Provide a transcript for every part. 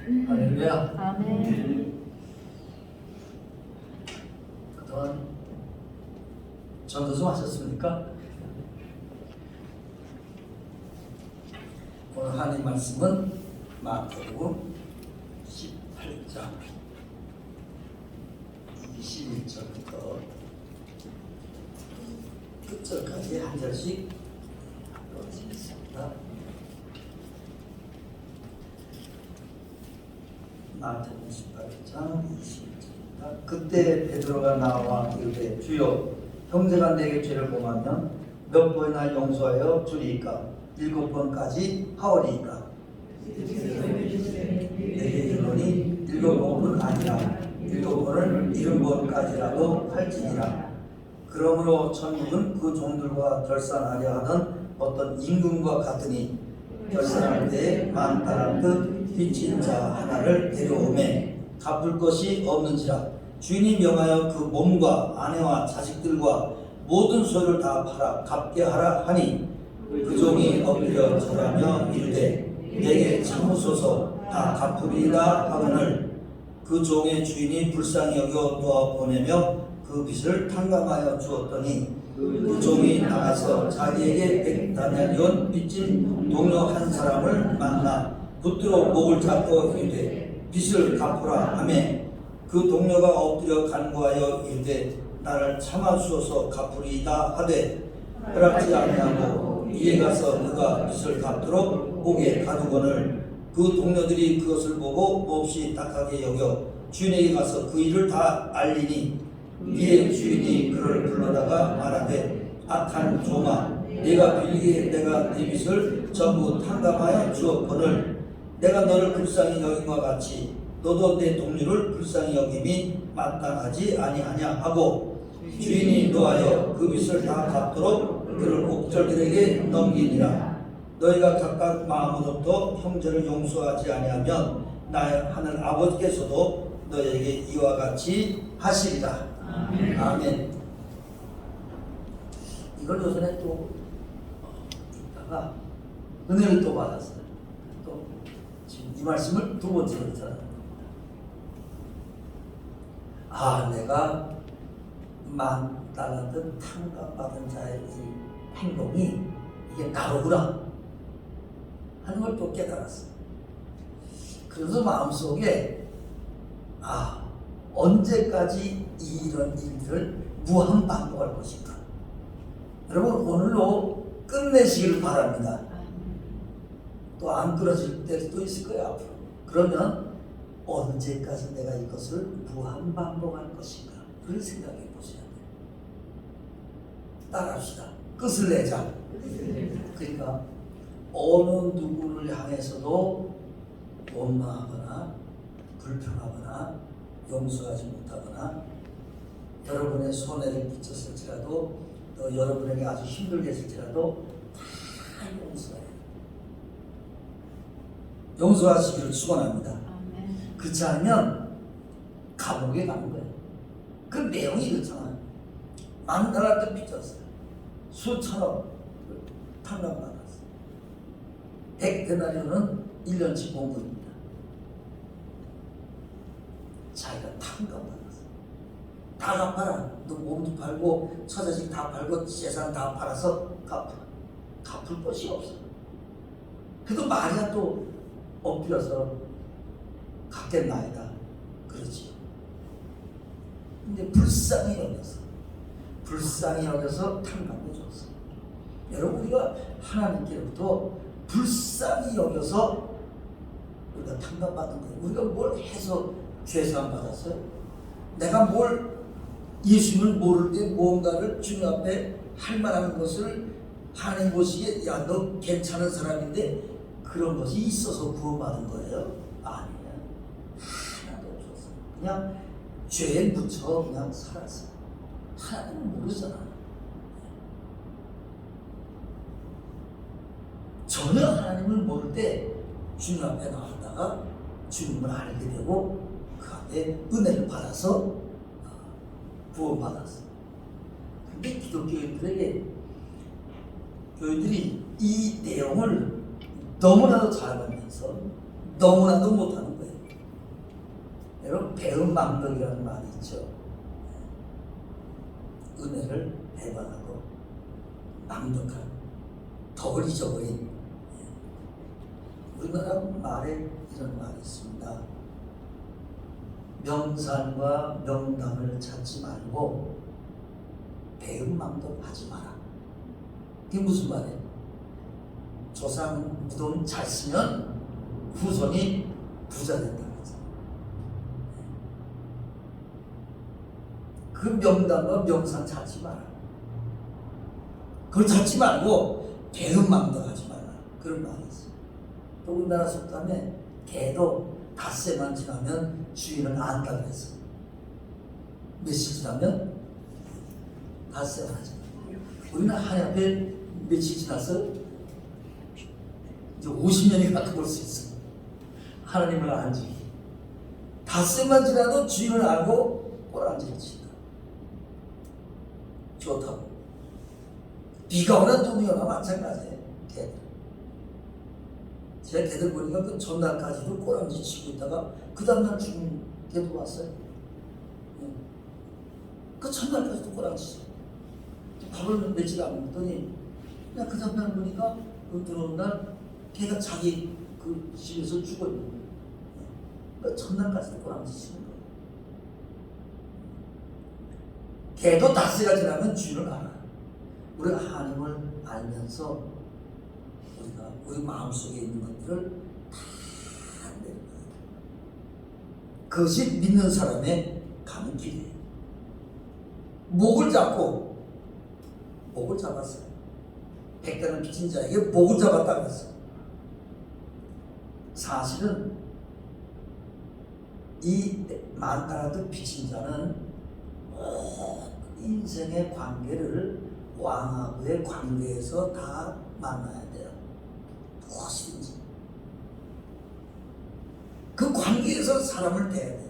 할렐루야. 아멘. 그동안 전도 좀 하셨습니까? 오늘 하나님 말씀은 마태복음 18장 21절부터 끝절까지 한 절씩 읽어드리겠습니다. 마태복음 18장 21절입니다. 그때 베드로가 나와 이르되 주여 형제가 내게 죄를 범하면 몇 번이나 용서하여 주리이까? 7번까지 하오리이까? 내게 이르노니 7번은 아니라 7번을 70번까지라도 할지니라. 그러므로 천국은 그 종들과 결산하려 하는 어떤 임금과 같으니 결산할 때에 만탈한 듯 빚진 자 하나를 데려오매 갚을 것이 없는지라. 주인이 명하여 그 몸과 아내와 자식들과 모든 소유를 다 팔아 갚게 하라 하니 그 종이 엎드려 절하며 이르되 내게 참으소서 다 갚으리이다 하거늘 그 종의 주인이 불쌍히 여겨 놓아 보내며 그 빚을 탕감하여 주었더니 그 종이 나가서 자기에게 100다나리온 빚진 동료 한 사람을 만나 붙들어 목을 잡고 이르되 빚을 갚으라 하매 그 동료가 엎드려 간구하여 이르되 나를 참아주소서 갚으리이다 하되 허락지 아니하고 이에 가서 그가 빚을 갚도록 옥에 가두거늘 그 동료들이 그것을 보고 몹시 딱하게 여겨 주인에게 가서 그 일을 다 알리니 이에 주인이 그를 불러다가 말하되 악한 종아 네가 빌리기에 내가 네 빚을 전부 탕감하여 주었거늘 내가 너를 불쌍히 여김과 같이 너도 내 동료를 불쌍히 여김이 마땅하지 아니하냐 하고 주인이 노하여 그 빚을 다 갚도록 그를 옥절들에게 넘기니라. 너희가 각각 마음으로부터 형제를 용서하지 아니하면 나의 하늘 아버지께서도 너희에게 이와 같이 하시리라. 아멘. 이걸 요전에 또 읽다가 은혜를 또 받았어요. 또 지금 이 말씀을 두 번째로 전합니다. 아, 내가 10,000달란트 탕감받은 자의 이 행동이 이게 나로구나 하는 걸 또 깨달았어요. 그래서 마음속에 언제까지 이런 일들을 무한 반복할 것인가. 여러분 오늘로 끝내시기를 바랍니다. 또 안 끊어질 때도 있을 거예요 앞으로. 그러면 언제까지 내가 이것을 무한 반복할 것인가, 그걸 생각해 보셔야 돼요. 따라합시다. 끝을 내자. 그러니까 어느 누구를 향해서도 원망하거나 불평하거나 용서하지 못하거나 여러분의 손해를 끼쳤을지라도 또 여러분에게 아주 힘들게 했을지라도 다 용서해요. 용서하시기를 축원합니다. 그렇지 않으면 감옥에 가는 거예요. 그 내용이 이렇잖아요. 10,000달란트 빚졌어요. 수천억 탕감받았어요. 100데나리온은 1년치 공급입니다. 자기가 탕감받았어요. 다 갚아라. 너 몸도 팔고 처자식 다 팔고 재산 다 팔아서 갚을 것이 없어요. 그래도 마리아 또 엎드려서 갚겠나이다 그러지요. 근데 불쌍히 여겨서 탕감해 줬어요. 여러분 우리가 하나님께로부터 불쌍히 여겨서 우리가 탕감받은 거예요. 우리가 뭘 해서 죄사함 받았어요? 내가 뭘 예수님을 모를 때 무언가를 주님 앞에 할 만한 것을 하나님 보시기에 야 너 괜찮은 사람인데 그런 것이 있어서 구원받은 거예요? 아니에요. 하나도 없었어요. 그냥 죄에 묻혀 그냥 살았어요. 하나님은 모르잖아요. 전혀 하나님을 모를 때 주님 앞에 나왔다가 주님을 알게 되고 그 앞에 은혜를 받아서 구원받았어요. 근데 기독교인들에게 교인들이 이 내용을 너무나도 잘 알면서 너무나도 못하는 거예요. 배은망덕이라는 말이 있죠. 은혜를 배반하고 망덕한, 덕을 잊어버린. 우리나라 말에 이런 말이 있습니다. 명산과 명당을 찾지 말고 배은망덕하지 마라. 이게 무슨 말이에요? 조상 무덤 잘 쓰면 후손이 부자 된다. 그 명당과 명산 찾지 마라. 그걸 찾지 말고 배은망덕하지 마라. 그런 말이 있어요. 또 우리나라 속담에 개도 닷새만 지나면 주인을 안다고 했어. 며칠 지나면 닷새만 하지. 우리는 하나님 앞에 며칠 지나서 이제 50년이 가까울 수 있어. 하나님을 안지. 닷새만 지나도 주인을 알고 꼬랑지를 친다. 좋다고. 비가 오나 눈이 오나 마찬가지예요. 개들. 제가 개들 보니까 그 전날까지도 꼬랑지 치고 있다가 그 다음날 죽은 개도 왔어요. 그 전날까지도 꼬랑지 치고. 밥을 며칠 안 먹더니 그냥 그 다음날 보니까 그 들어오는 날 개가 자기 그 집에서 죽어 있는 거예요. 그 전날까지도 꼬랑지 치는 거예요. 개도 닷새가 지나면 주인을 알아요. 우리가 하나님을 알면서 우리가 우리 마음속에 있는 것들을 다 내는 거예요. 그것이 믿는 사람의 가는 길이에요. 목을 잡았어요. 백대는 빚진 자에게 목을 잡았다고 했어요. 사실은 이 만달란트 빚진 자는 인생의 관계를 왕하고의 관계에서 다 만나야 돼요. 무엇이든지. 그 관계에서 사람을 대해야 돼요.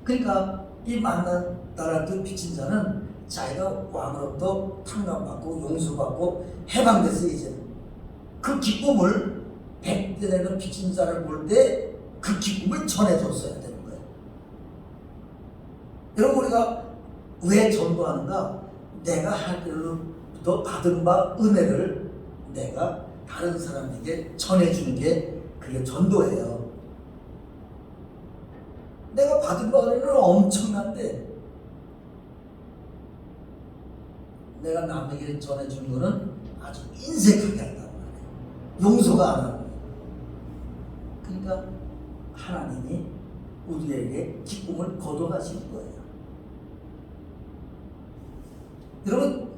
그러니까 이 만달란트 빚진 자는 자기가 왕으로부터 탕감받고 용서받고 해방돼서 이제 그 기쁨을 백대 되는 빚진 자를 볼 때 그 기쁨을 전해줬어야 되는 거예요. 여러분 우리가 왜 전도하는가? 내가 하늘로부터 받은 바 은혜를 내가 다른 사람에게 전해주는 게 그게 전도예요. 내가 받은 바 은혜는 엄청난데 내가 남에게 전해주는 거는 아주 인색하게 한단 말이에요. 용서가 안 하는 거예요. 그러니까 하나님이 우리에게 기쁨을 거둬가시는 거예요. 여러분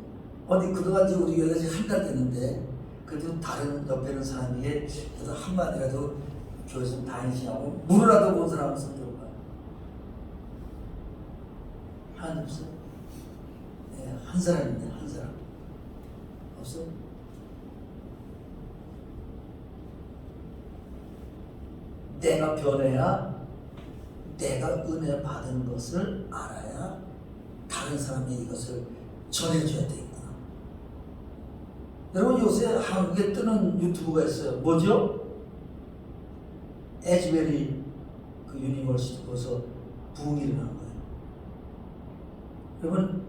어디 그동안 이제 우리 교회가 한 달 됐는데 그래도 다른 옆에 있는 사람에게 그래도 한마디라도 교회 좀 다니시냐고 물으라도 본 사람은 손들어봐. 하나도 없어요? 네, 한 사람인데 한 사람 없어요? 내가 변해야 내가 은혜 받은 것을 알아야 다른 사람이 이것을 전해줘야 되겠구나. 여러분 요새 한국에 뜨는 유튜브가 있어요. 뭐죠? 에즈베리 그 유니버시티 거기서 부흥이 일어난 거예요. 여러분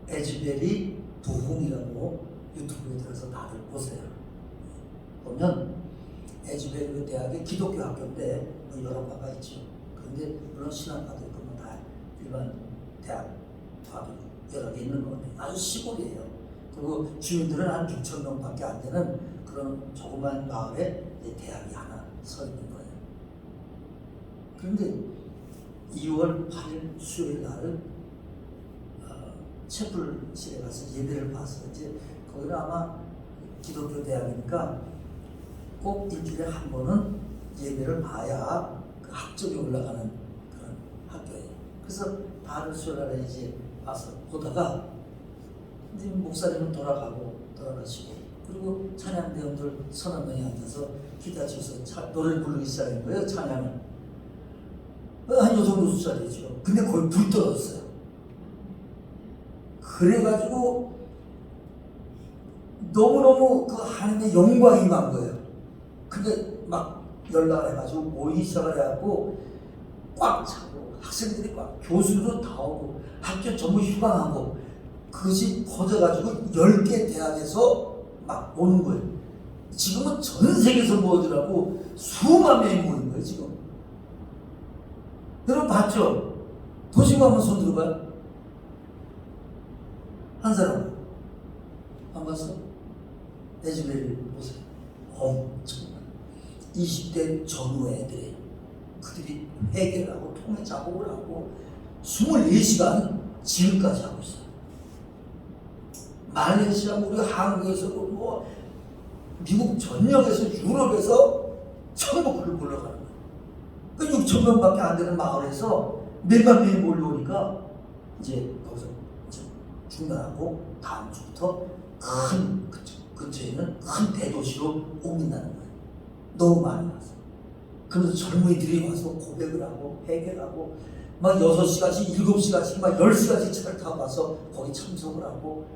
에즈베리 부흥이라고 유튜브에 들어서 다들 보세요. 보면 에즈베리 대학의 기독교 학교인데 뭐 여러 과가 있죠. 그런데 물론 신학과도 있고 뭐 다 일반 대학 과도 여러 개 있는 건데 아주 시골이에요. 그리고 주민들은 한 6천 명밖에 안 되는 그런 조그만 마을에 대학이 하나 서 있는 거예요. 그런데 2월 8일 수요일 날 채플실에 가서 예배를 봤어요. 이제 거기는 아마 기독교 대학이니까 꼭 일주일에 한 번은 예배를 봐야 그 학점이 올라가는 그런 학교예요. 그래서 다른 수요일날에 이제 와서 보다가 이제 목사님은 돌아가시고 그리고 찬양대원들 서너 명이 앉아서 기타 쳐서 노래를 부르기 시작한 거예요. 찬양을 한 요 정도 숫자되죠. 근데 거의 불 떨어졌어요. 그래가지고 너무너무 그 하나님의 영광이 임한 거예요. 근데 막 연락을 해가지고 모이기 시작을 해갖고 꽉 차고 학생들이 꽉 교수도 다 오고 학교 전부 휴강하고 그것이 퍼져가지고 10개 대학에서 막 오는 거예요. 지금은 전 세계에서 모이더라고 수만 명이 모이는 거예요 지금. 여러분 봤죠? 보시고 한번 손 들어봐요. 한 사람 안 봤어? 에즈벨 보세요. 엄청난 20대 전후 애들이 그들이 해결하고 통해 작업을 하고 24시간 지금까지 하고 있어요. 말레이시아 우리 한국에서도 뭐 미국 전역에서 유럽에서 전부 그걸 몰러가는 거예요. 그 6천 명밖에 안 되는 마을에서 몇만 명이 몰려오니까 이제 거기서 이제 중단하고 다음 주부터 큰 근처에 있는 큰 대도시로 옮긴다는 거예요. 너무 많이 와서. 그래서 젊은이들이 와서 고백을 하고 해결하고 막 6시간씩 7시간씩 막 10시간씩 차를 타고 와서 거기 참석을 하고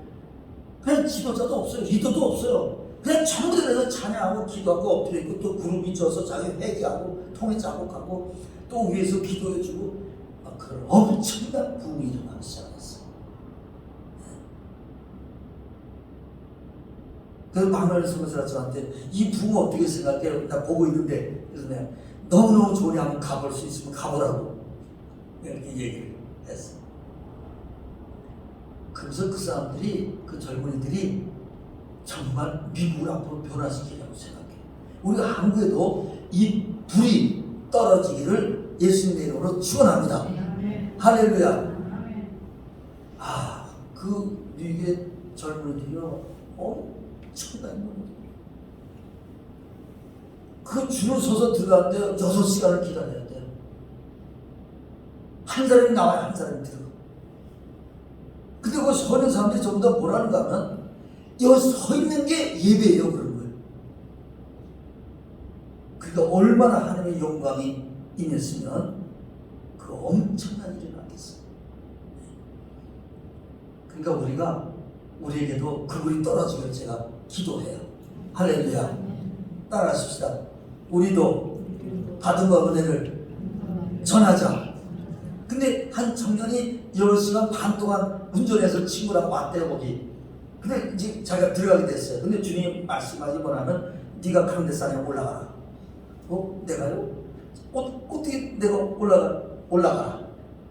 그냥 지도자도 없어요. 리더도 없어요. 그냥 전부 다해서 찬양하고 기도하고 엎드려 있고 또 그룹이 져서 자기 회개하고 통해 작곡하고 또 위에서 기도해주고 막 그런 엄청난 부흥이 일어나기 시작했어요. 그래서 박노래 선교사가 저한테 이 부흥 어떻게 생각해요? 나 보고 있는데 그래서 내가 너무너무 좋으니 한번 가볼 수 있으면 가보라고 이렇게 얘기를 했어요. 그래서 그 사람들이 그 젊은이들이 정말 미국을 앞으로 변화시키려고 생각해요. 우리가 한국에도 이 불이 떨어지기를 예수님의 이름으로 축원합니다. 할렐루야. 그 미국의 젊은이들이요 엄청난 분들. 그 줄을 서서 들어가는데 6시간을 기다려야 돼요. 한 사람이 나와야 한 사람이 들어가. 근데 그 서 있는 사람들이 전부 다 뭐라는가 하면 여기 서 있는 게 예배예요. 그런 거예요. 그러니까 얼마나 하나님의 영광이 임했으면 그 엄청난 일이 나겠어요. 그러니까 우리에게도 그 불이 떨어지기를 제가 기도해요. 할렐루야. 따라하십시다. 우리도 받은 바 은혜를 전하자. 근데 한 청년이 10시간 반 동안 운전해서 친구랑 왔대요 거기. 근데 이제 자기가 들어가게 됐어요. 근데 주님 말씀하지 뭐냐면 네가 강대산에 올라가라. 내가요? 어떻게 내가 올라가라.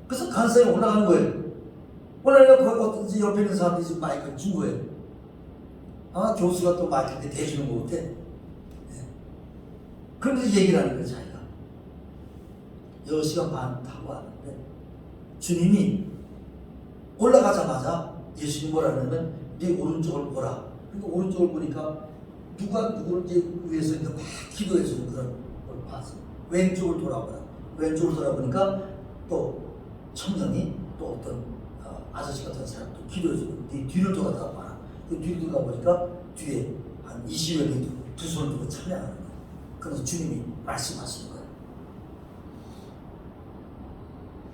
그래서 강대산에 올라가는 거예요. 올라가니까 거기 어떤지 옆에 있는 사람들이 지금 마이크를 준 거예요. 아마 교수가 또 마이크를 대주는 것 같아. 그러면서 얘기를 하는 거예요 자기가. 10시간 반 타고 왔는데 주님이 올라가자마자 예수님이 뭐라 하냐면 네 오른쪽을 보라. 그러니까 오른쪽을 보니까 누구를 이제 위에서 막 기도해 주는 그런 걸 봤어요. 왼쪽을 돌아보라. 왼쪽을 돌아보니까 또 청년이 또 어떤 아저씨 같은 사람도 기도해 주고 네 뒤를 돌아다가 봐라. 그 뒤를 돌아보니까 뒤에 한 20여 명이 두 손을 들고 찬양하는 거예요. 그래서 주님이 말씀하시는 거예요.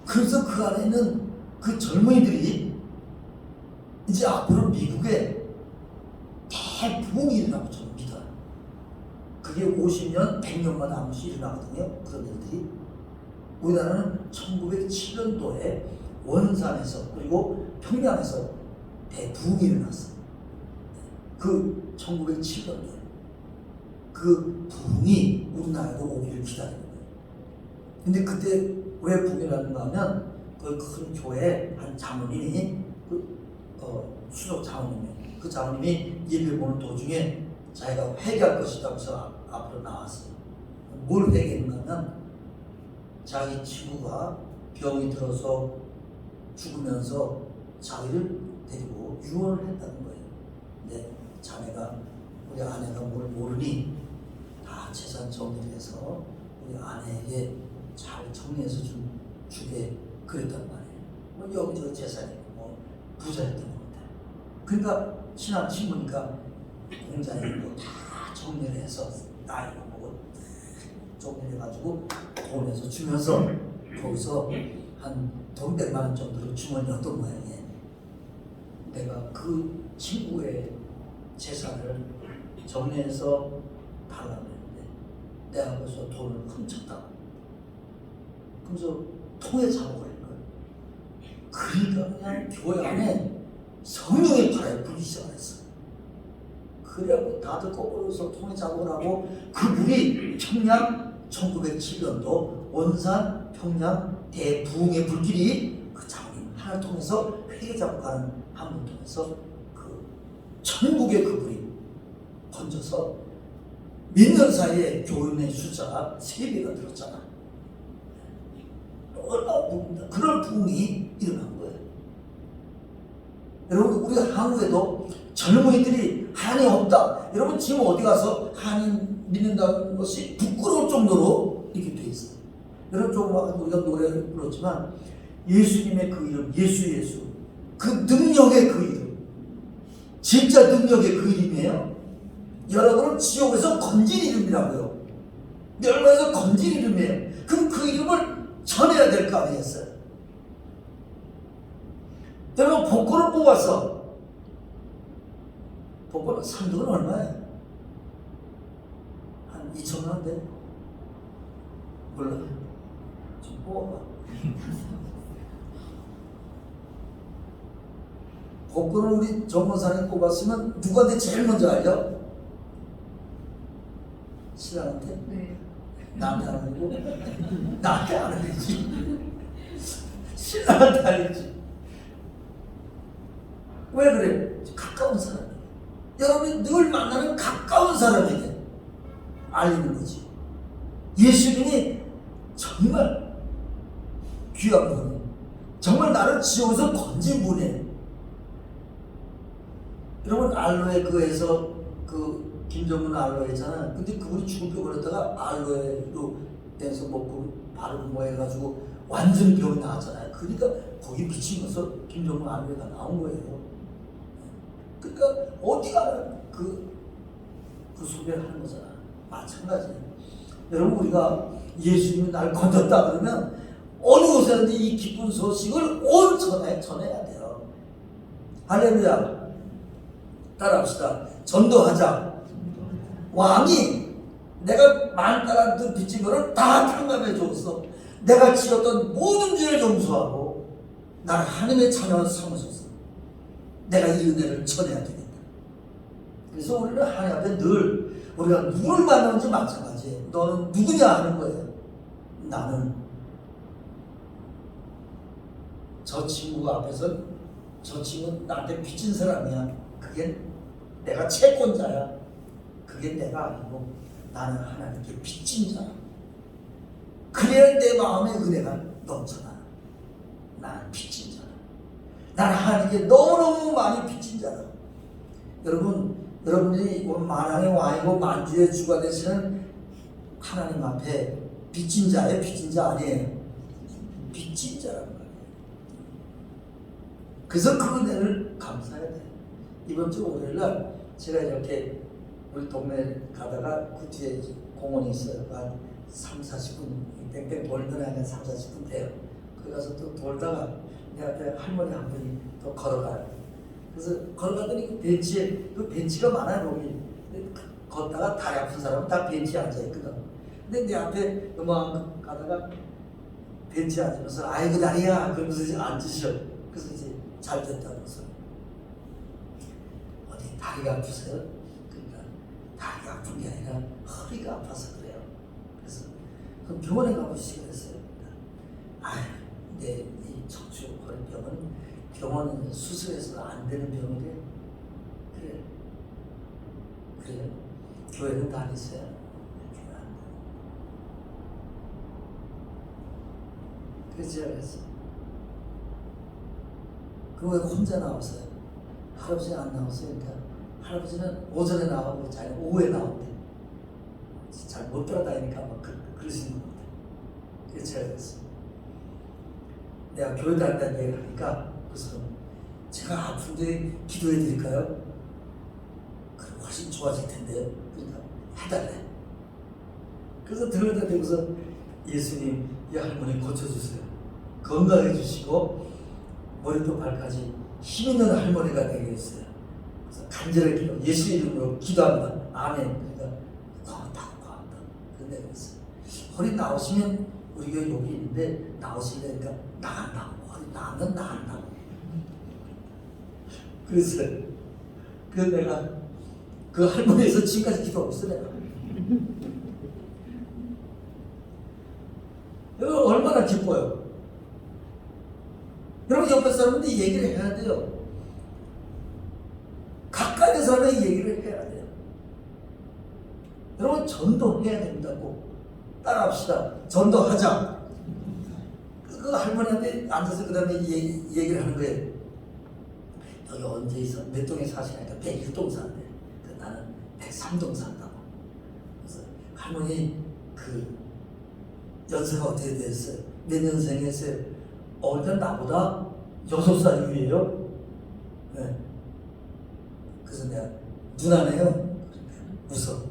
그래서 그 안에 있는 그 젊은이들이 이제 앞으로 미국에 대부흥이 일어나고 저는 믿어요. 그게 50년, 100년마다 한 번씩 일어나거든요. 그런 일들이. 우리나라는 1907년도에 원산에서 그리고 평양에서 대부흥이 일어났어요. 그 1907년도에 그 부흥이 우리나라에도 오기를 기다리는 거예요. 근데 그때 왜 부흥이 일어났는가 하면 그 큰 교회 한 장로님이 수석 장로님이 그 장로님이 예배 보는 도중에 자기가 회개할 것이라고 해서 앞으로 나왔어요. 뭘 회개했는가 하면 자기 친구가 병이 들어서 죽으면서 자기를 데리고 유언을 했다는 거예요. 근데 자네가 우리 아내가 뭘 모르니 다 재산 정리를 해서 우리 아내에게 잘 정리해서 주게 그랬단 말이에요. 뭐 여기저기 재산이 뭐 부자였던 겁니다. 그러니까 친한 친구니까 공장에 뭐 다 정리를 해서 나이를 보고 정리를 해가지고 돈에서 주면서 거기서 한 돈 100만 원 정도로 주머니였던 모양이에요. 내가 그 친구의 재산을 정리해서 달라고 했는데 내 앞에서 돈을 훔쳤다. 그래서 통에 잡아버린 거예요. 그러니까 그냥 교회 안에 성령의 바람이 불기 시작했어요. 그래갖고 다들 거꾸로서 통에 잡으라고 그물이 평양 1907년도 원산 평양 대부흥의 불길이 그 장인 하나를 통해서 회개 잡고 가는 한 분 통해서 그 천국의 그 불이 번져서 몇 년 사이에 교인의 숫자가 3배가 늘었잖아. 얼마나 부흥이다. 그런 부흥이 일어난 거예요. 여러분, 우리 한국에도 젊은이들이 하나님 없다. 여러분, 지금 어디 가서 하나님 믿는다는 것이 부끄러울 정도로 이렇게 돼 있어요. 여러분, 조금 우리가 노래 불렀지만 예수님의 그 이름, 예수, 그 능력의 그 이름, 진짜 능력의 그 이름이에요. 여러분은 지옥에서 건진 이름이라고요. 멸망에서 건진 이름이에요. 그럼 그 이름을 전해야 될 거 아니겠어요? 여러분, 복권을 뽑았어. 복권 상금은 얼마예요? 한 2천만 원 돼? 몰라. 좀 뽑아봐. 복권을 우리 정원사람이 뽑았으면 누구한테 제일 먼저 알려? 신랑한테? 네. 나한테 안 알고? 나한테 안 알리지. 신랑한테 알리지. 왜 그래? 가까운 사람에게. 여러분이 늘 만나는 가까운 사람에게 알리는 거지. 예수님이 정말 귀한 분이에요. 정말 나를 지옥에서 건진 분이에요. 여러분, 알로에 그에서 그 김정은 알로에 있잖아. 근데 그분이 죽을 병 걸렸다가 알로에로 해서 먹고 바르고 뭐 해가지고 완전 병이 나왔잖아요. 그러니까 거기 미치면서 김정은 알로에가 나온 거예요. 그러니까 어디가 그 소개를 하는 거잖아. 마찬가지예요. 여러분, 우리가 예수님이 날 건졌다 그러면 어느 곳에든지 이 기쁜 소식을 온 전에 전해야 돼요. 할렐루야. 따라합시다. 전도하자. 왕이 내가 만달란트 빚진 거를 다 탕감해 줬어. 내가 지었던 모든 죄를 용서하고 나를 하나님의 자녀로 삼으셨어. 내가 이 은혜를 전해야 되겠다. 그래서 우리는 하나님 앞에 늘 우리가 누구를 만나는지 마찬가지예요. 너는 누구냐 하는 거예요. 나는 저 친구가 앞에서 저 친구는 나한테 빚진 사람이야. 그게 내가 채권자야. 그게 내가 아니고 나는 하나님께 빚진 자야. 그래야 내 마음에 은혜가 넘쳐나. 나는 빚진 자야. 나는 하나님께 너무너무 많이 빚진 자야. 여러분들이 만왕의 왕이고 만주의 주가 되시는 하나님 앞에 빚진 자예요? 빚진 자 아니에요? 빚진 자란 말이에요. 그래서 그 은혜를 감사해야 돼요. 이번 주 월요일날 제가 이렇게 우리 동네 가다가 그 뒤에 공원이 있어요. 한 3, 40분 땡땡 돌더니 한 3, 40분 돼요. 거기 가서 또 돌다가 내 앞에 할머니 한 분이 또 걸어가요. 그래서 걸어가더니 그 벤치가 많아요. 거기 걷다가 다리 아픈 사람은 다 벤치에 앉아있거든. 근데 내 앞에 음악 가다가 벤치에 앉으면서 아이고 다리야 그러면서 이제 앉으셔. 그래서 이제 잘 됐다면서 어디 다리가 아프세요? 그러니까 다리가 아픈 게 아니라 허리가 아파서 그래요. 그래서 그럼 병원에 가보시게 됐어요. 아유, 내 이 척추 허리병은 병원은 수술해서 안 되는 병이래. 그래. 그래요. 교회는 다니세요. 교회 안 다녀. 그래서 제가 그랬어요. 그럼 왜 혼자 나오세요? 할아버지는 안 나오세요? 그러니까 할아버지는 오전에 나오고 자기는 오후에 나온대. 잘 못 돌아다니니까 막 그러시는 것 같아요. 그래서 제가 그랬어요. 내가 교회 다닌다는 얘기를 하니까 그래서 제가 아픈데 기도해 드릴까요? 그럼 훨씬 좋아질 텐데요. 그러니까 해달래. 그래서 들어다 대고서 예수님 이 할머니 고쳐주세요. 건강해 주시고 머리부터 발까지 힘 있는 할머니가 되게 했어요. 그래서 간절하게 기도, 예수 이름으로 기도합니다. 아멘. 그러니까 고맙다. 내가 그랬어요. 허리 나오시면 우리 교회 여기 있는데 나오시려니까 나간다고. 허리 나오면 나간다고. 그래서 내가 그 할머니에서 지금까지 기도하고 있어 내가. 여러분 얼마나 기뻐요. 여러분 옆에 사람한테 얘기를 해야 돼요. 가까이 사람에게 얘기를 해야 돼요. 여러분 전도해야 된다고. 따라합시다. 전도하자. 그 할머니한테 앉아서 그 다음에 얘기를 하는 거예요. 여기 언제 있어? 몇 동에 사시냐니까 101동 산대. 나는 103동 산다고. 그래서 할머니 그 연세가 어떻게 됐어요? 몇 년생이었어요? 일단 나보다 6살 위에요. 네. 그래서 내가 누나네요. 웃어.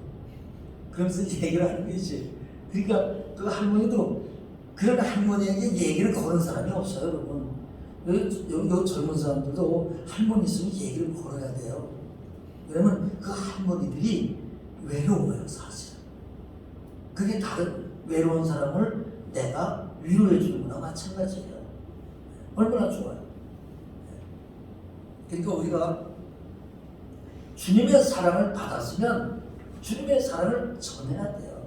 그러면서 얘기를 하는 거지. 그러니까 그 할머니도 그런 할머니에게 얘기를 거는 사람이 없어요, 여러분. 여기 젊은 사람들도 할머니 있으면 얘기를 걸어야 돼요. 왜냐면 그 할머니들이 외로워요, 사실은. 그게 다른 외로운 사람을 내가 위로해 주는 거나 마찬가지예요. 얼마나 좋아요. 그러니까 우리가 주님의 사랑을 받았으면 주님의 사랑을 전해야 돼요.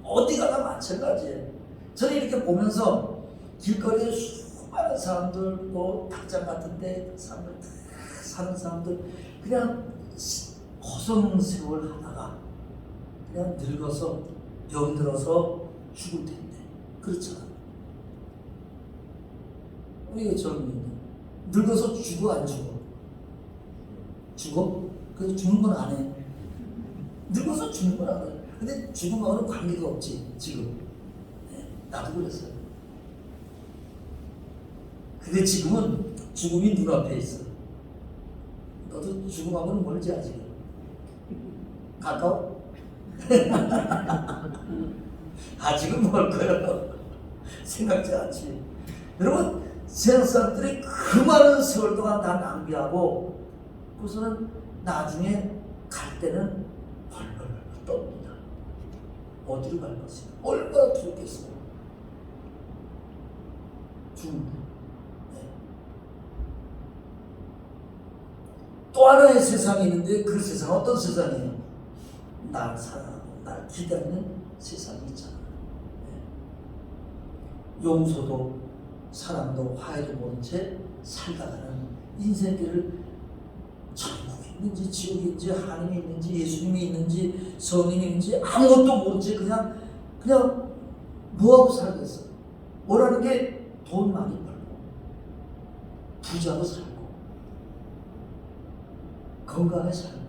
어디 가나 마찬가지예요. 저는 이렇게 보면서 길거리에 수많은 사람들, 뭐 닭장 같은 데 사람들, 사는 사람들 그냥 허송세월 하다가 그냥 늙어서 병들어서 죽을 텐데 그렇잖아. 우리가 젊은이들 늙어서 죽어 안 죽어? 죽어? 그래서 죽는 건 안 해. 늙어서 죽는 건 안 해. 근데 죽음하고는 관계가 없지 지금. 네, 나도 그랬어요. 근데 지금은 죽음이 눈앞에 있어. 너도 죽음하고는 멀지 아직. 가까워? 아직은 멀 거예요. 생각지 않지. 여러분 세상 사람들이 그 많은 세월 동안 다 낭비하고 그래서는 나중에 갈 때는 벌벌 떱니다. 어디로 갈 것이냐. 얼마나 두렵겠어요. 죽는다. 네. 또 하나의 세상이 있는데 그 세상은 어떤 세상이에요? 날 사랑하고 날 기다리는 세상이 있잖아. 네. 용서도 사랑도 화해도 모른 채 살다가는 인생길을 천국이 있는지 지옥이 있는지 하나님이 있는지 예수님이 있는지 성령이 있는지 아무것도 모른 채 그냥 뭐하고 살겠어. 뭐라는 게 돈 많이 벌고 부자로 살고 건강에 살고.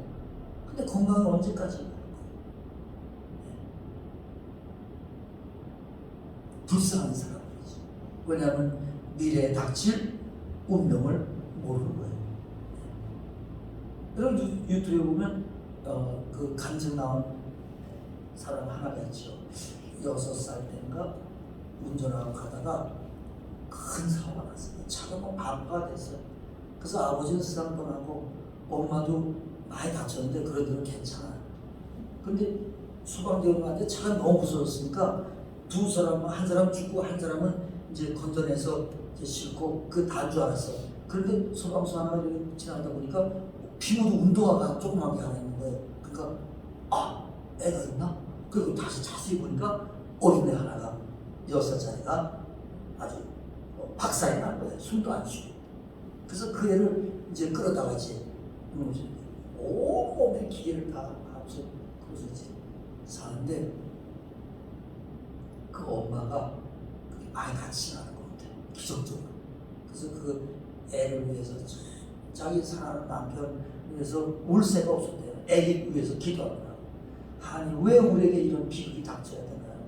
근데 건강은 언제까지 살고. 불쌍한 사람이지. 왜냐하면 미래에 닥칠 운명을 모르는 거예요. 여러분 유튜브에 보면 그 간증 나온 사람 하나가 있죠. 6살 때인가 운전하고 가다가 큰 사고가 났어요. 차가 뭐 반파가 됐어요. 그래서 아버지는 세상 떠나고 엄마도 많이 다쳤는데 그래도 괜찮아요. 근데 소방대원 갔는데 차가 너무 무서웠으니까 두 사람, 한 사람 죽고 한 사람은 이제 건져내서 이제 싣고 그 다인 줄 알았어. 그런데 소방서 하나 이렇게 지나다 보니까 피부도 운동화가 조그맣게 하나 있는 거예요. 그러니까 애가 있나? 그리고 다시 자세히 보니까 어린애 하나가 6살짜리가 아주 박살이 난 거예요. 숨도 안 쉬고. 그래서 그 애를 이제 끌어다가 이제 온몸에 기계를 다 하면서 그래서 이제 사는데 그 엄마가 많이 같이 나는 것 같아요. 기적적으로. 그래서 그 애를 위해서 자기 사랑하는 남편 위해서 울 새가 없었대요. 애기 위해서 기도하더라고. 아니 왜 우리에게 이런 비극이 닥쳐야 되나요?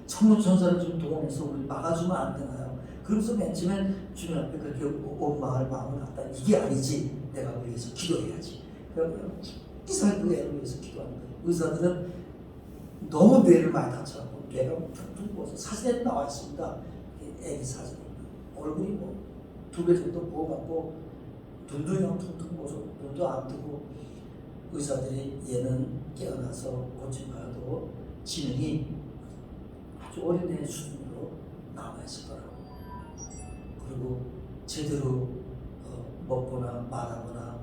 천문천사를 좀 동원해서 우리 막아주면 안 되나요? 그러면서 맨 처음엔 주님 앞에 그렇게 원망할 마음을 갖다 이게 아니지. 내가 위해서 기도해야지. 그러면 이상하게 그 애를 위해서 기도하는 거예요. 의사들은 너무 뇌를 많이 다쳐갖고 뇌가 퉁퉁 부어서 사진에 나와 있습니다. 애기 사진. 얼굴이 뭐 2배 정도 부어갖고 눈도 그냥 퉁퉁 부어서 눈도 안 뜨고 의사들이 얘는 깨어나서 고침봐도 지능이 아주 어린애 수준으로 남아있을 거라고. 그리고 제대로 먹거나 말하거나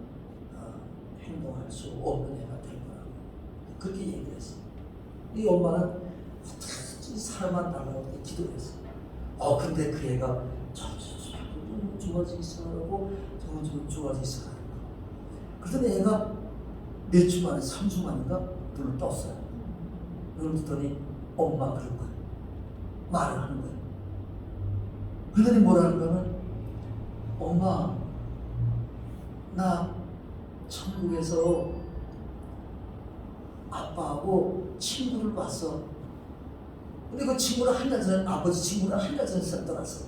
행동할 수 없는 애가 될 거라고. 그렇게 얘기를 했어. 이 엄마는 어떻게 사람만 달라고 기도했어. 근데 그 애가 점점 좋아지기 시작하고 점점 좋아지기 시작하고. 그러더니 애가 몇 주 만에 3주 만인가 눈을 떴어요. 눈을 뜨더니 엄마 그런 거야. 말을 하는 거야. 그러더니 뭐라는 거는 엄마 나 천국에서 아빠하고 친구를 봤어. 근데 그 친구는 한 달 전에 아버지 친구는 한 달 전에 떠났어.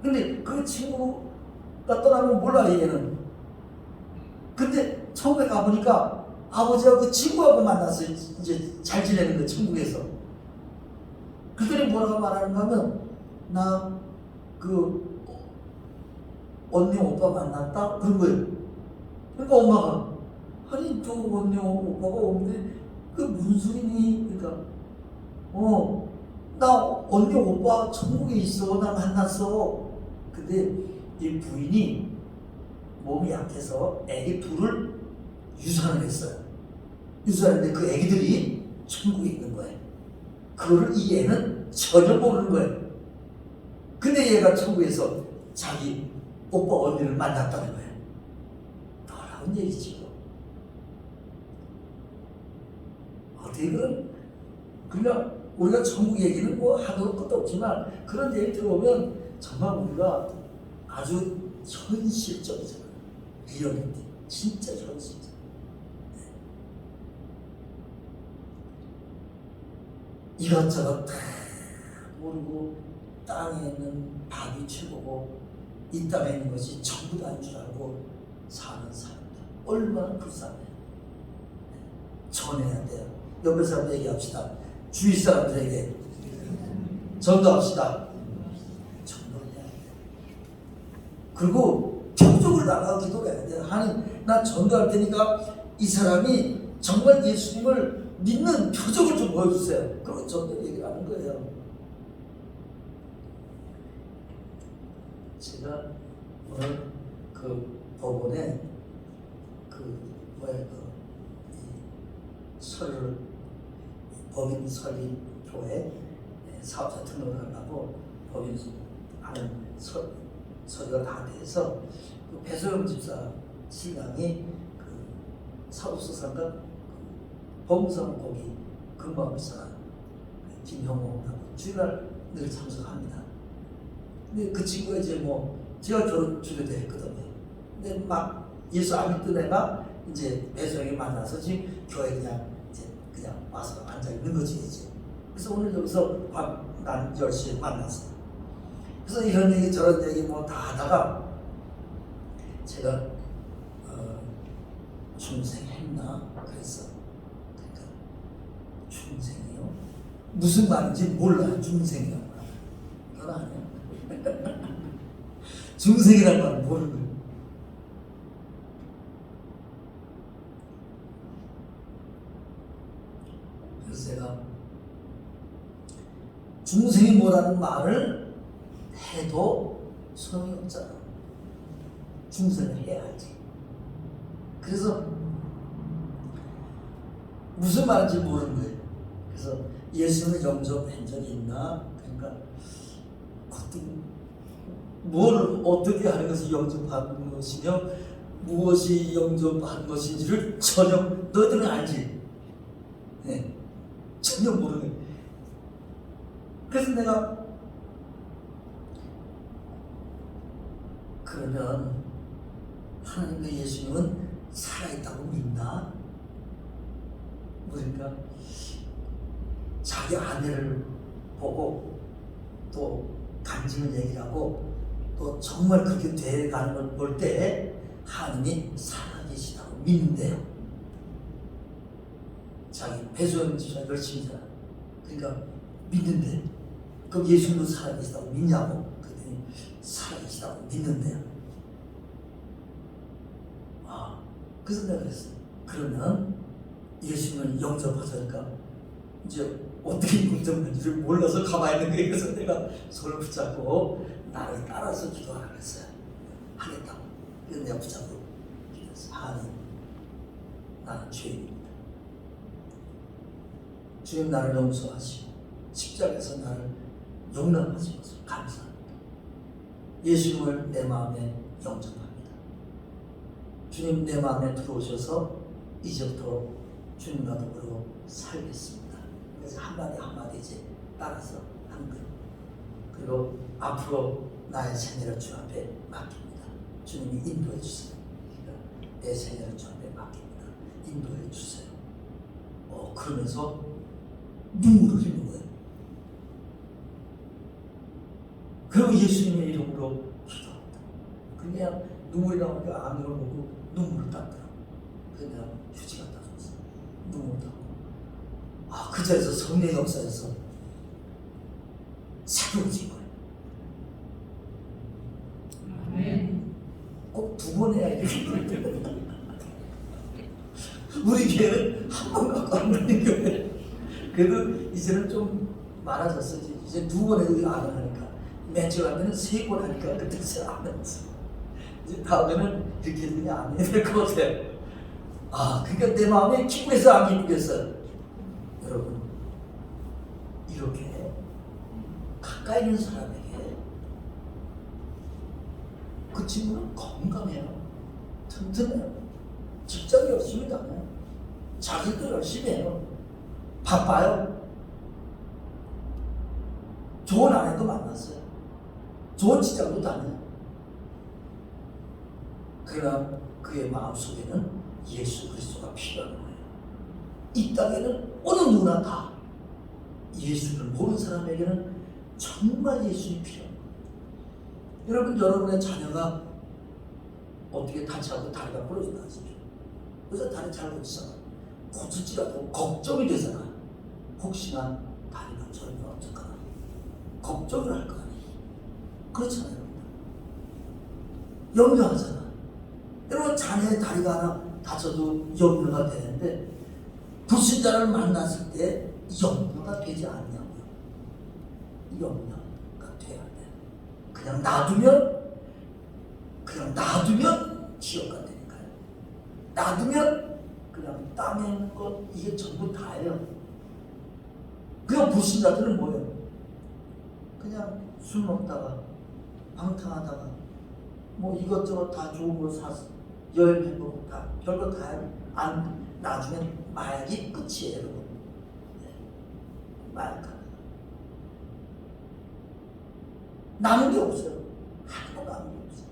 근데 그 친구가 떠나면 몰라 얘는. 근데 천국에 가보니까 아버지하고 그 친구하고 만나서 이제 잘 지내는 거야 천국에서. 그들이 뭐라고 말하는가 하면 나 그 언니 오빠 만났다 그런 거예요. 그러니까 엄마가 아니 또 언니 오빠가 없는데 그 무슨 소리니? 그러니까 나 언니 오빠 천국에 있어. 나 만났어. 근데 이 부인이 몸이 약해서 애기 둘을 유산을 했어요. 유산했는데 그 애기들이 천국에 있는 거예요. 그거를 이 애는 전혀 모르는 거예요. 근데 얘가 천국에서 자기 오빠 언니를 만났다는 거예요. 놀라운 얘기지요. 어떻게 그냥 우리가 천국 얘기는 뭐 하도 끝도 없지만 그런 얘기 들어보면 정말 우리가 아주 현실적이잖아요. 리얼리티. 진짜 현실적. 이것저것 다 모르고 땅에 있는 밥이 최고고 이 땅에 있는 것이 전부 다인 줄 알고 사는 사람들 얼마나 불쌍해요. 전해야 돼요. 옆에 사람 얘기합시다. 주위 사람들에게 전도합시다. 전도해야 돼요. 그리고 표적을 나가고 기도해야 돼요. 하나님 나 전도할 테니까 이 사람이 정말 예수님을 믿는 표적을 좀 보여주세요. 그리고 전도 얘기를 하는 거예요. 제가 오늘 그 법원에 법인 설립교회 사업자 등록을 하려고 법인 하는 서류가 다 돼서 그 배소영 집사 신랑이 그 사법소상과 법무사무 거기 근무하고 있어요. 김형호라고 주일날 늘 참석합니다. 근데 그 친구가 이제 뭐 제가 결혼 주례도 했거든요. 근데 막 예수 안 믿던 애가 이제 배소영이 만나서 지금 교회 그냥 와서 앉아 있는 거지 이제. 그래서 오늘 여기서 난 10시에 만났어요. 그래서 이런 얘기 저런 얘기 뭐 다 하다가 제가 중생했나 그랬어. 그러니까 중생이요? 무슨 말인지 몰라. 중생이라고 그건 아니야. 중생이라는 말은 모르는 거예요. 그래서 제가 중생이 뭐라는 말을 해도 소용이 없잖아. 중생을 해야지. 그래서 무슨 말인지 모르는 거예요. 그래서 예수님을 영접한 적이 있나? 그러니까 그것도 뭘 어떻게 하는 것이 영접하는 것이며 무엇이 영접하는 것인지를 전혀 너희들은 알지? 네. 전혀 모르는 거예요. 그래서 내가 그러면 하나님과 예수님은 살아있다고 믿나? 그러니까 자기 아내를 보고 또 간증을 얘기하고 또 정말 그렇게 돼가는 걸 볼 때 하나님이 살아계시다고 믿는데요. 자기 배수영 집사 열심히 살아. 그러니까 믿는데 그럼 예수님도 살아계시다고 믿냐고? 그랬더니 살아계시다고 믿는데요. 그래서 내가 그랬어요. 그러면 예수님을 영접하자니까 이제 어떻게 임금정인지를 몰라서 가만히 있는 거예요. 그래서 내가 손을 붙잡고 나를 따라서 기도하라고 했어요. 하겠다고. 그래서 내가 붙잡고 기도했어요. 하나님, 나는 죄인입니다. 주님 나를 용서하시고 십자가에서 나를 용납하신 것을 감사합니다. 예수님을 내 마음에 영접합니다. 주님 내 마음에 들어오셔서 이제부터 주님과 더불어 살겠습니다. 그래서 한마디 한마디 이제 따라서 하는 거예요. 그리고 앞으로 나의 생애를 주 앞에 맡깁니다. 주님이 인도해 주세요. 그러니까 내 생애를 주 앞에 맡깁니다. 인도해 주세요. 그러면서 눈물을 흘리는 거예요. 그리고 예수님의 이름으로 기도합니다. 그냥 눈물이 나오니까 안으로 보고 눈물을 닦더라고요. 그래서 내가 휴지 갖다 줬어요. 눈물 닦고. 그 자리에서 성령 역사에서 새로워진 거예요. 꼭 두 번 해야 이렇게. 우리 교회는 한 번 갖고 안 되는 교회. 그래도 이제는 좀 많아졌어. 이제 두 번 해도 안 하니까. 맨 처음 하면은 세 번 하니까 그때 잘 안 했어. 이제 다음에는 이렇게 해도 안 해야 될 것 같아요. 그러니까 내 마음에 기쁘겠어, 안 기쁘겠어? 여러분, 이렇게 가까이 있는 사람에게 그 친구는 건강해요. 튼튼해요. 직장 열심히 다녀요. 자기도 열심히 해요. 바빠요. 좋은 아내도 만났어요. 좋은 직장도 다녀요. 그러나 그의 마음속에는 예수 그리스도가 필요한 거예요. 이 땅에는 어느 누구나 다 예수를 모르는 사람에게는 정말 예수님이 필요합니다. 여러분, 여러분의 자녀가 어떻게 다치하고 다리가 부러진다 하십시오. 그래서 다리 잘 고치잖아. 고칠지라도 걱정이 되잖아. 혹시나 다리가 저리면 어떡하나. 걱정을 할 거 아니에요. 그렇잖아요. 염려하잖아. 여러분, 자녀의 다리가 하나 다쳐도 염려가 되는데 불신자를 만났을 때 염려가 되지 않냐고요. 염려가 돼야 돼. 그냥 놔두면 지옥 가 되니까요. 놔두면 그냥 땅에 있는 것 이게 전부 다예요. 그냥 불신자들은 뭐예요? 그냥 술 먹다가 방탕하다가 뭐 이것저것 다 좋은 거 사서 여행해보고 다 별거 다 해요. 나중에 마약이 끝이에요, 여러분. 마약하다. 남은 게 없어요. 하나도 남은 게 없어요.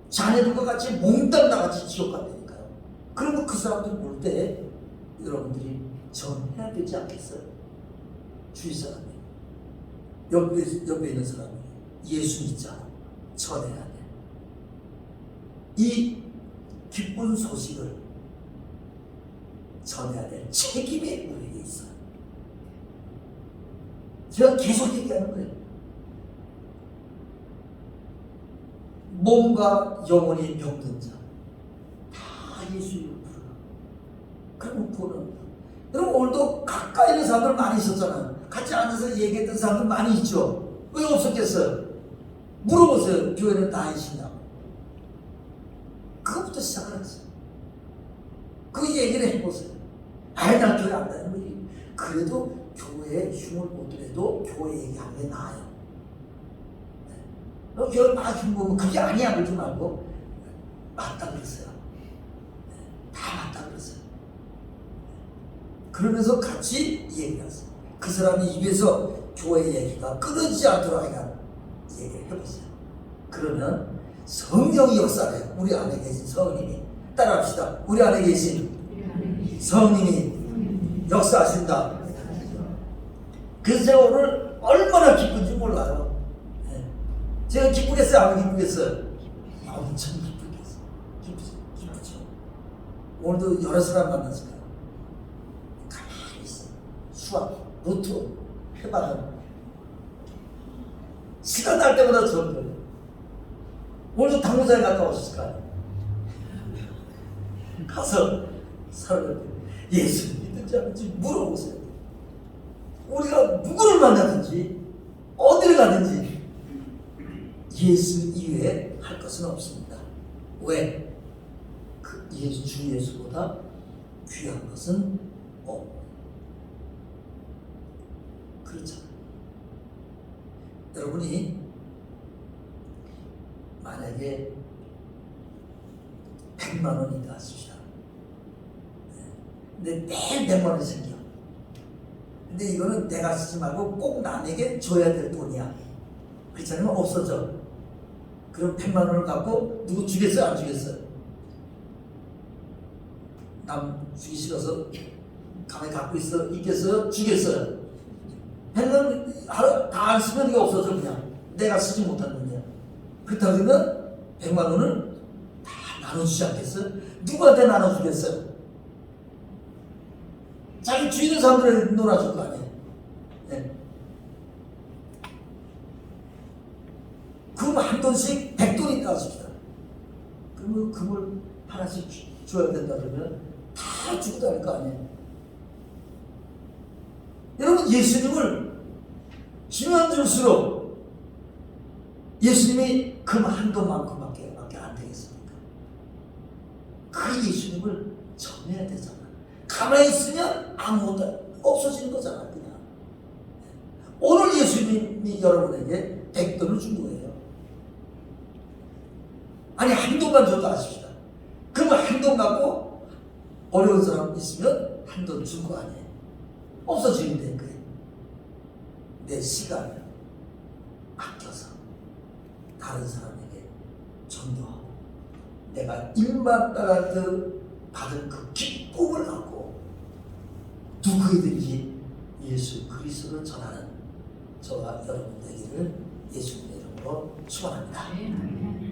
자네들과 같이 몽땅 나같이 지옥 간다니까요. 그러면 그 사람들 볼 때 여러분들이 전해야 되지 않겠어요? 주위 사람이, 옆에 있는 사람이 예수 믿자 전해야 돼. 이 기쁜 소식을 전해야 될 책임이 우리에게 있어요. 제가 계속 얘기하는 거예요. 몸과 영혼이 병든 자 다 예수 이름으로 부르라. 그러면 구원합니다. 여러분, 오늘도 가까이 있는 사람들 많이 있었잖아요. 같이 앉아서 얘기했던 사람들 많이 있죠. 왜 없었겠어요? 물어보세요. 교회는 다 있으냐고. 그것부터 시작을 했어요. 그 얘기를 해보세요. 난 교회 안 다니는 거지. 그래도 교회에 흉을 못 들여도 교회 얘기하는 게 나아요. 너 교회 막 흉보면 그게 아니야 그러지 말고 맞다 그랬어요. 다 맞다 그랬어요. 그러면서 같이 얘기를 했어요. 그 사람이 입에서 교회 얘기가 끊어지지 않도록 얘기를 해보세요. 그러면 성령이 역사해요. 우리 안에 계신 성령님이. 따라합시다. 우리 안에 계신 성령님이 역사하신다. 그래서 제가 오늘 얼마나 기쁜지 몰라요. 제가 기쁘겠어요? 안 기쁘겠어요? 엄청 기쁘겠어요. 기쁘죠. 오늘도 여러 사람 만났을 거예요. 가만히 있어. 수학, 노트, 해봐요. 시간 날 때마다 저런 거예요. 오늘도 당구장에 갔다 오셨을 거 아니에요. 가서 사람들 예수 믿는지 않는지 물어보세요. 우리가 누구를 만나든지 어디를 가든지 예수 이외에 할 것은 없습니다. 왜? 그 예수, 주 예수보다 귀한 것은 없고. 그렇잖아요. 여러분이 만약에 100만 원이다 하십시다. 근데 매일 100만 원이 생겨. 근데 이거는 내가 쓰지 말고 꼭 남에게 줘야 될 돈이야. 그렇지 않으면 없어져. 그럼 100만 원을 갖고 누구 주겠어요? 안 주겠어요? 남 주기 싫어서 가만히 갖고 있겠어요? 주겠어요? 100만 원 다 안 쓰면 이게 없어져. 그냥 내가 쓰지 못한 돈이야. 그렇다 그러면 100만 원을 다 나눠주지 않겠어요? 누구한테 나눠주겠어요? 자기 주위 있는 사람들에게 놀아줄 거 아니에요. 네. 금 한 돈씩 100돈이 있다 하십시다. 그러면 금을 하나씩 줘야 된다 그러면 다 주고 다닐 거 아니에요. 여러분, 예수님을 주면 줄수록 예수님이 금 한 돈만큼밖에 안 되겠습니까? 그 예수님을 전해야 되잖아. 가만히 있으면 아무것도 없어지는 거잖아. 그냥 오늘 예수님이 여러분에게 100돈을 준 거예요. 아니, 한 돈만 줘도 아십시다. 그러면 한 돈 갖고 어려운 사람 있으면 한 돈 준 거 아니에요. 없어지면 돼. 그래. 내 시간을 아껴서 다른 사람에게 전도하고 내가 입만 따라듯 받은 그 기쁨을 갖고 누구에든지 예수 그리스도를 전하는 저와 여러분 되기를 예수님의 이름으로 축원합니다.